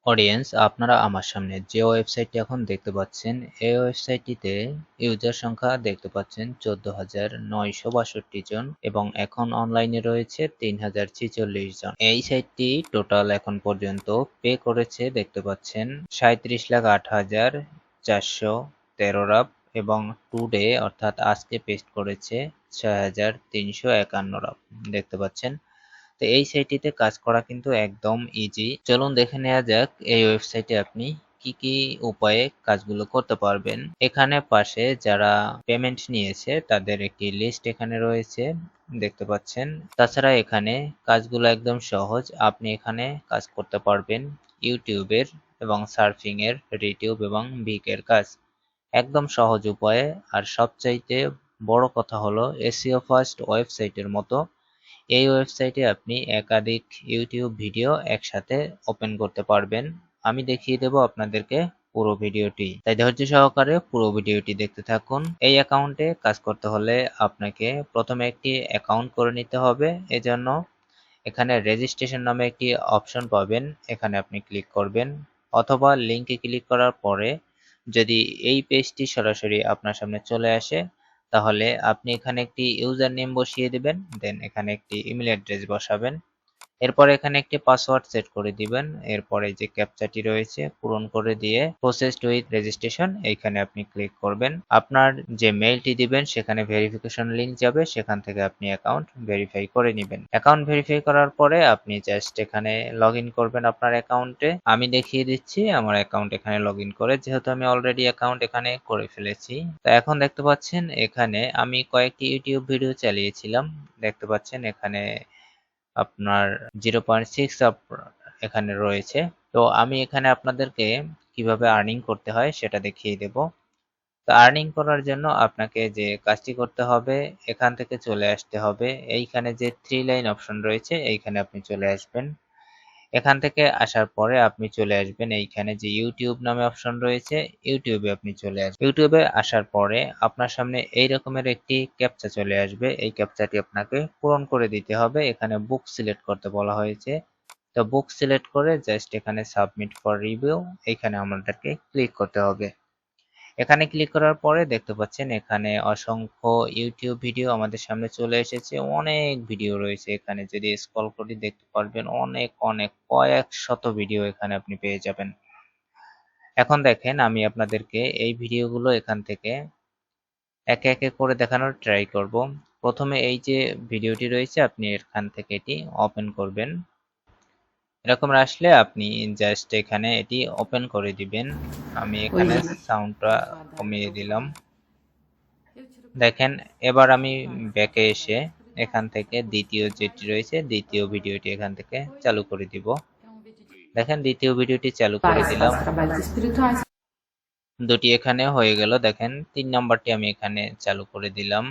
Audience, আপনারা আমার সামনে যে ওয়েবসাইটটি এখন দেখতে পাচ্ছেন, এই ওয়েবসাইটটিতে ইউজার সংখ্যা দেখতে পাচ্ছেন 14,962 জন এবং এখন অনলাইনে রয়েছে 3,046 জন। এই সাইটটি টোটাল এখন পর্যন্ত পে করেছে দেখতে পাচ্ছেন 37,08,413 রাপ এবং টুডে অর্থাৎ আজকে পেস্ট করেছে 6,351 রাপ দেখতে পাচ্ছেন। তো এই সাইটটিতে কাজ করা কিন্তু একদম ইজি। চলুন দেখে নেওয়া যাক এই ওয়েবসাইটে আপনি কি কি উপায়ে কাজগুলো করতে পারবেন। এখানে পাশে যারা পেমেন্ট নিয়েছে তাদের একটি লিস্ট এখানে রয়েছে দেখতে পাচ্ছেন। তাছাড়া এখানে কাজগুলো একদম সহজ। আপনি এখানে কাজ করতে পারবেন ইউটিউবের এবং সার্ফিং এর, রিটিউব এবং ভিকের কাজ একদম সহজ উপায়ে। আর সবচাইতে বড় কথা হলো এসইও ফার্স্ট ওয়েবসাইটের মতো এই ওয়েবসাইটে আপনি একাধিক ইউটিউব ভিডিও একসাথে ওপেন করতে পারবেন। আমি দেখিয়ে দেব আপনাদেরকে পুরো ভিডিওটি, তাই ধৈর্য সহকারে পুরো ভিডিওটি দেখতে থাকুন। এই অ্যাকাউন্টে কাজ করতে হলে আপনাকে প্রথমে একটি অ্যাকাউন্ট করে নিতে হবে। এজন্য এখানে রেজিস্ট্রেশন নামে একটি অপশন পাবেন, এখানে আপনি ক্লিক করবেন অথবা লিঙ্কে ক্লিক করার পরে যদি এই পেজটি সরাসরি আপনার সামনে চলে আসে তাহলে আপনি এখানে একটি ইউজার নেম বসিয়ে দিবেন, দেন এখানে একটি ইমেল অ্যাড্রেস বসাবেন। এরপর এখানে একটি পাসওয়ার্ড সেট করে দিবেন। এরপরে যে ক্যাপচাটি রয়েছে পূরণ করে দিয়ে প্রসেসড উইথ রেজিস্ট্রেশন এইখানে আপনি ক্লিক করবেন। আপনার যে মেইলটি দিবেন সেখানে ভেরিফিকেশন লিংক যাবে, সেখান থেকে আপনি অ্যাকাউন্ট ভেরিফাই করে নেবেন। অ্যাকাউন্ট ভেরিফাই করার পরে আপনি জাস্ট এখানে লগ ইন করবেন আপনার অ্যাকাউন্টে। আমি দেখিয়ে দিচ্ছি আমার অ্যাকাউন্ট এখানে লগ ইন করে, যেহেতু আমি অলরেডি অ্যাকাউন্ট এখানে করে ফেলেছি। তো এখন দেখতে পাচ্ছেন এখানে আমি কয়েকটি ইউটিউব ভিডিও চালিয়েছিলাম দেখতে পাচ্ছেন এখানে আপনার 0.6 আপ এখানে রয়েছে। তো আমি এখানে আপনাদেরকে কিভাবে আর্নিং করতে হয় সেটা দেখিয়ে দেব। তো আর্নিং করার জন্য আপনাকে যে কাজটি করতে হবে এখান থেকে চলে আসতে হবে, এইখানে যে 3 লাইন অপশন রয়েছে এইখানে আপনি চলে আসবেন। এখান থেকে আসার পরে আপনি চলে আসবেন এইখানে যে ইউটিউব নামে অপশন রয়েছে, ইউটিউবে আপনি চলে আসবেন। ইউটিউবে আসার পরে আপনার সামনে এই রকমের একটি ক্যাপচা চলে আসবে, এই ক্যাপচাটি আপনাকে পূরণ করে দিতে হবে। এখানে বুক সিলেক্ট করতে বলা হয়েছে, তো বুক সিলেক্ট করে জাস্ট এখানে সাবমিট ফর রিভিউ এখানে আমাদেরকে ক্লিক করতে হবে। এখানে ক্লিক করার পরে দেখতে পাচ্ছেন এখানে অসংখ্য ইউটিউব ভিডিও আমাদের সামনে চলে এসেছে, অনেক ভিডিও রয়েছে এখানে। যদি স্ক্রল করি দেখতে পারবেন অনেক অনেক কয়েক শত ভিডিও এখানে আপনি পেয়ে যাবেন। এখন দেখেন আমি আপনাদেরকে এই ভিডিওগুলো এখান থেকে একে একে করে দেখানোর ট্রাই করব। প্রথমে এই যে ভিডিওটি রয়েছে আপনি এখান থেকে এটি ওপেন করবেন। এরকম আসলে আপনি জাস্ট এখানে এটি ওপেন করে দিবেন। আমি এখানে সাউন্ডটা কমিয়ে দিলাম। দেখেন এবার আমি ব্যাকে এসে এখান থেকে দ্বিতীয় যেটি রয়েছে দ্বিতীয় ভিডিওটি এখান থেকে চালু করে দিব। দেখেন দ্বিতীয় ভিডিওটি চালু করে দিলাম, দুটি এখানে হয়ে গেল। দেখেন 3 নাম্বারটি আমি এখানে চালু করে দিলাম,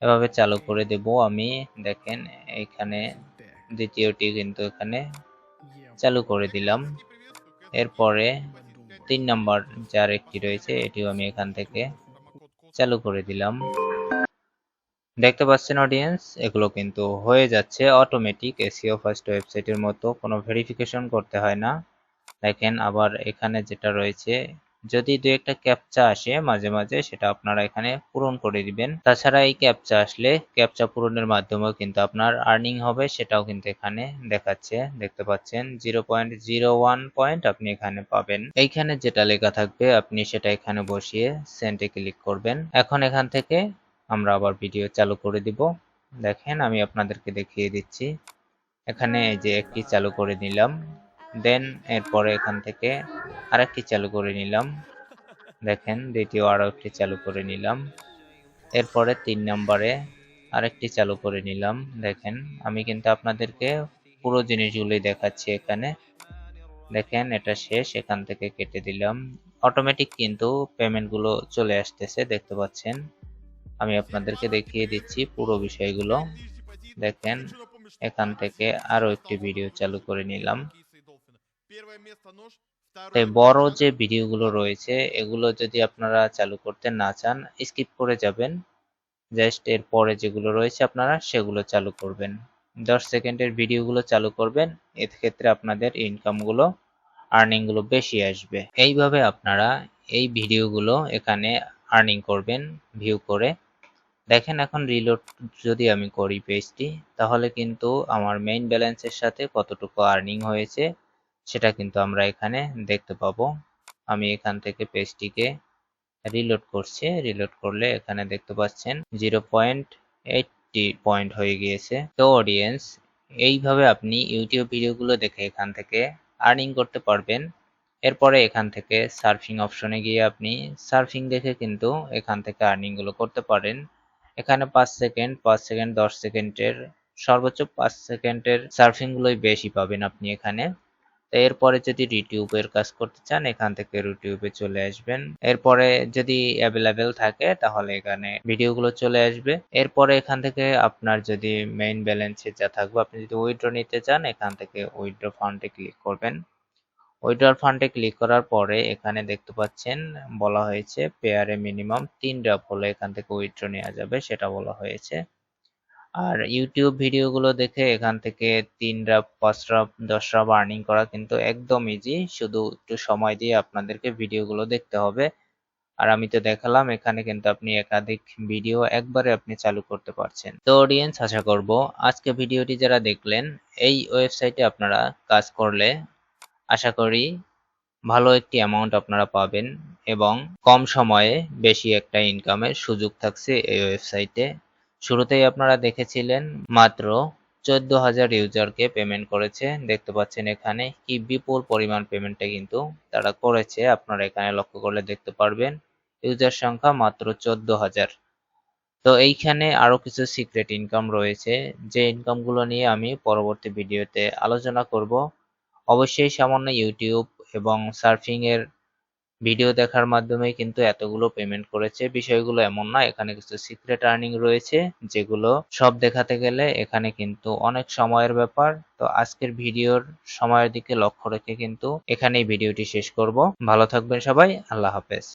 এভাবে চালু করে দেব আমি। দেখেন এখানে দ্বিতীয়টি কিন্তু এখানে চালু করে দিলাম। এরপরে 3 নাম্বার যার একটি রয়েছে এটিও আমি এখান থেকে চালু করে দিলাম। দেখতে পাচ্ছেন অডিয়েন্স, এগুলো কিন্তু হয়ে যাচ্ছে অটোমেটিক এসইও ফার্স্ট ওয়েবসাইটের মতো, কোনো ভেরিফিকেশন করতে হয় না। দেখেন আবার এখানে যেটা রয়েছে যদি দু একটা ক্যাপচা আসে মাঝে মাঝে সেটা আপনারা এখানে পূরণ করে দিবেন। তাছাড়া এই ক্যাপচা আসলে ক্যাপচা পূরণের মাধ্যমেও কিন্তু আপনার আর্নিং হবে, সেটাও কিন্তু এখানে দেখাচ্ছে। দেখতে পাচ্ছেন 0.01 পয়েন্ট আপনি এখানে পাবেন। এইখানে যেটা লেখা থাকবে আপনি সেটা এখানে বসিয়ে সেন্ডে ক্লিক করবেন। এখন এখান থেকে আমরা আবার ভিডিও চালু করে দিব। দেখেন আমি আপনাদেরকে দেখিয়ে দিচ্ছি। এখানে এই যে একটি চালু করে নিলাম, দেন এরপরে এখান থেকে আরেকটি চালু করে নিলাম। দেখেন দ্বিতীয় আরো একটি চালু করে নিলাম। এরপরে 3 নম্বরে আরেকটি চালু করে নিলাম। দেখেন আমি কিন্তু আপনাদেরকে পুরো জিনিসগুলোই দেখাচ্ছি এখানে। দেখেন এটা শেষ, এখান থেকে কেটে দিলাম। অটোমেটিক কিন্তু পেমেন্ট গুলো চলে আসতেছে দেখতে পাচ্ছেন। আমি আপনাদেরকে দেখিয়ে দিচ্ছি পুরো বিষয়গুলো। দেখেন এখান থেকে আরো একটি ভিডিও চালু করে নিলাম। তাই বড় যে ভিডিওগুলো রয়েছে এগুলো যদি আপনারা চালু করতে না চান স্কিপ করে যাবেন, জাস্ট এর পরে যেগুলো রয়েছে আপনারা সেগুলো চালু করবেন। 10 সেকেন্ডের ভিডিওগুলো চালু করবেন, এর ক্ষেত্রে আপনাদের ইনকামগুলো আর্নিং গুলো বেশি আসবে। এইভাবে আপনারা এই ভিডিওগুলো এখানে আর্নিং করবেন ভিউ করে। দেখেন এখন রিলোড যদি আমি করি পেজটি, তাহলে কিন্তু আমার মেইন ব্যালেন্সের সাথে কতটুকু আর্নিং হয়েছে সেটা কিন্তু আমরা এখানে দেখতে পাবো। আমি এখান থেকে পেজটিকে রিলোড করছি, রিলোড করলে এখানে দেখতে পাচ্ছেন 0.80 পয়েন্ট হয়ে গিয়েছে। তো অডিয়েন্স, এইভাবে আপনি ইউটিউব ভিডিওগুলো দেখে এখান থেকে আর্নিং করতে পারবেন। এরপরে এখান থেকে সার্ফিং অপশনে গিয়ে আপনি সার্ফিং দেখে কিন্তু এখান থেকে আর্নিং গুলো করতে পারেন। এখানে 5 সেকেন্ড 10 সেকেন্ডের সর্বোচ্চ 5 সেকেন্ডের সার্ফিং গুলোই বেশি পাবেন আপনি এখানে। তো এরপরে যদি ইউটিউবের কাজ করতে চান এখান থেকে ইউটিউবে চলে আসবেন। এরপরে যদি অ্যাভেলেবেল থাকে তাহলে এখানে ভিডিওগুলো চলে আসবে। এরপরে এখান থেকে আপনার যদি মেইন ব্যালেন্সে যা থাকবে, আপনি যদি উইথড্র নিতে চান এখান থেকে উইথড্র ফান্ডে ক্লিক করবেন। উইথড্র ফান্ডে ক্লিক করার পরে এখানে দেখতে পাচ্ছেন বলা হয়েছে পেয়ারে মিনিমাম 3 ড্রপ হলে এখান থেকে উইথড্র নেওয়া যাবে, সেটা বলা হয়েছে। আর ইউটিউব ভিডিওগুলো দেখে এখান থেকে 3 ড্রপ 5 ড্রপ 10 ড্রপ আর্নিং করা কিন্তু একদম ইজি। শুধু একটু সময় দিয়ে আপনাদেরকে ভিডিওগুলো দেখতে হবে। আর আমি তো দেখালাম এখানে কিন্তু আপনি একাধিক ভিডিও একবারে আপনি চালু করতে পারছেন। তো অডিয়েন্স, আশা করব আজকে ভিডিওটি যারা দেখলেন এই ওয়েবসাইটে আপনারা কাজ করলে আশা করি ভালো একটি অ্যামাউন্ট আপনারা পাবেন এবং কম সময়ে বেশি একটা ইনকামের সুযোগ থাকছে এই ওয়েবসাইটে। শুরুতেই আপনারা দেখেছিলেন মাত্র 14,000 ইউজারকে পেমেন্ট করেছে। দেখতে পাচ্ছেন এখানে কি বিপুল পরিমাণ পেমেন্টটা কিন্তু তারা করেছে। আপনারা এখানে লক্ষ্য করলে দেখতে পারবেন ইউজার সংখ্যা মাত্র 14,000। তো এইখানে আরো কিছু সিক্রেট ইনকাম রয়েছে, যে ইনকামগুলো নিয়ে আমি পরবর্তী ভিডিওতে আলোচনা করব। অবশ্যই সামান্য ইউটিউব এবং সার্ফিং এর ভিডিও দেখার মাধ্যমে কিন্তু এতগুলো পেমেন্ট করেছে বিষয়গুলো এমন না। এখানে কিছু সিক্রেট আর্নিং রয়েছে যেগুলো সব দেখাতে গেলে এখানে কিন্তু অনেক সময়ের ব্যাপার। তো আজকের ভিডিওর সময়ের দিকে লক্ষ্য রেখে কিন্তু এখানেই ভিডিওটি শেষ করব। ভালো থাকবেন সবাই, আল্লাহ হাফেজ।